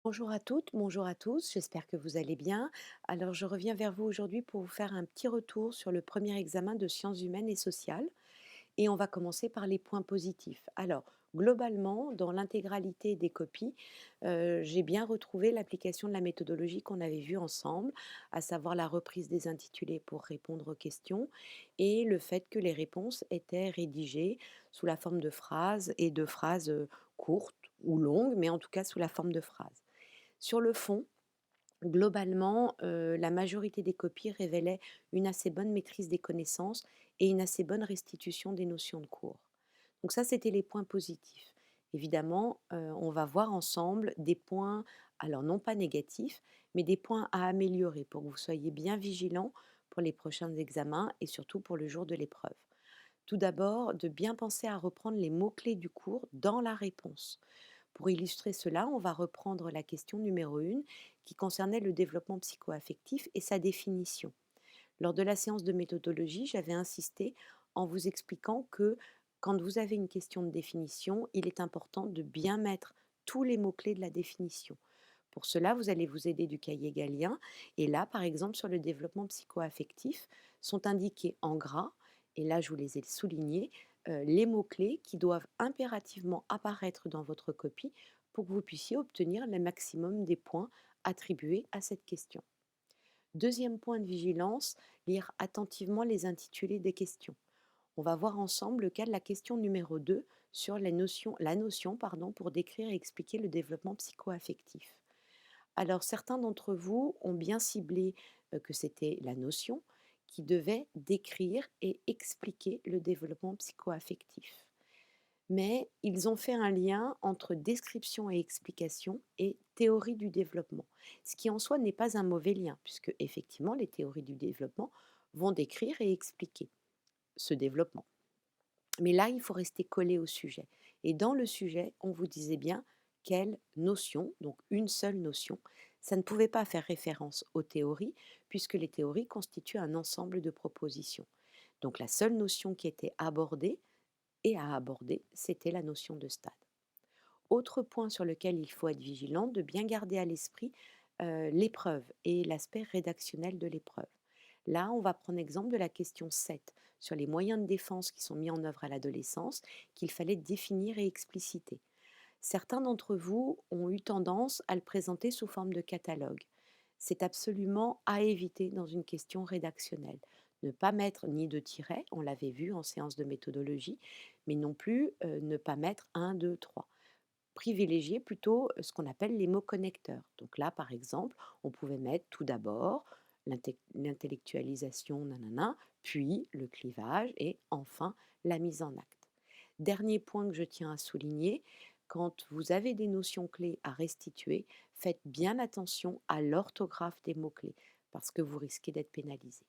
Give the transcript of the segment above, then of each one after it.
Bonjour à toutes, bonjour à tous, j'espère que vous allez bien. Alors je reviens vers vous aujourd'hui pour vous faire un petit retour sur le premier examen de sciences humaines et sociales. Et on va commencer par les points positifs. Alors, globalement, dans l'intégralité des copies, j'ai bien retrouvé l'application de la méthodologie qu'on avait vue ensemble, à savoir la reprise des intitulés pour répondre aux questions et le fait que les réponses étaient rédigées sous la forme de phrases et de phrases courtes ou longues, mais en tout cas sous la forme de phrases. Sur le fond, globalement, la majorité des copies révélaient une assez bonne maîtrise des connaissances et une assez bonne restitution des notions de cours. Donc ça, c'était les points positifs. Évidemment, on va voir ensemble des points, alors non pas négatifs, mais des points à améliorer pour que vous soyez bien vigilants pour les prochains examens et surtout pour le jour de l'épreuve. Tout d'abord, de bien penser à reprendre les mots-clés du cours dans la réponse. Pour illustrer cela, on va reprendre la question numéro 1 qui concernait le développement psychoaffectif et sa définition. Lors de la séance de méthodologie, j'avais insisté en vous expliquant que quand vous avez une question de définition, il est important de bien mettre tous les mots-clés de la définition. Pour cela, vous allez vous aider du cahier Galien. Et là, par exemple, sur le développement psychoaffectif, sont indiqués en gras, et là, je vous les ai soulignés, les mots-clés qui doivent impérativement apparaître dans votre copie pour que vous puissiez obtenir le maximum des points attribués à cette question. Deuxième point de vigilance, lire attentivement les intitulés des questions. On va voir ensemble le cas de la question numéro 2 sur la notion pour décrire et expliquer le développement psychoaffectif. Alors certains d'entre vous ont bien ciblé que c'était la notion qui devait décrire et expliquer le développement psychoaffectif. Mais ils ont fait un lien entre description et explication et théorie du développement, ce qui en soi n'est pas un mauvais lien, puisque effectivement les théories du développement vont décrire et expliquer ce développement. Mais là, il faut rester collé au sujet. Et dans le sujet, on vous disait bien quelle notion, donc une seule notion, ça ne pouvait pas faire référence aux théories, puisque les théories constituent un ensemble de propositions. Donc la seule notion qui était abordée et à aborder, c'était la notion de stade. Autre point sur lequel il faut être vigilant, de bien garder à l'esprit l'épreuve et l'aspect rédactionnel de l'épreuve. Là, on va prendre exemple de la question 7 sur les moyens de défense qui sont mis en œuvre à l'adolescence, qu'il fallait définir et expliciter. Certains d'entre vous ont eu tendance à le présenter sous forme de catalogue. C'est absolument à éviter dans une question rédactionnelle. Ne pas mettre ni de tiret, on l'avait vu en séance de méthodologie, mais non plus ne pas mettre un, 2, 3. Privilégier plutôt ce qu'on appelle les mots connecteurs. Donc là, par exemple, on pouvait mettre tout d'abord l'intellectualisation, nanana, puis le clivage et enfin la mise en acte. Dernier point que je tiens à souligner, quand vous avez des notions clés à restituer, faites bien attention à l'orthographe des mots-clés parce que vous risquez d'être pénalisé.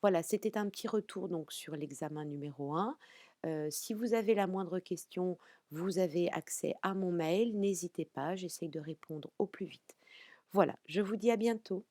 Voilà, c'était un petit retour donc sur l'examen numéro 1. Si vous avez la moindre question, vous avez accès à mon mail. N'hésitez pas, j'essaye de répondre au plus vite. Voilà, je vous dis à bientôt.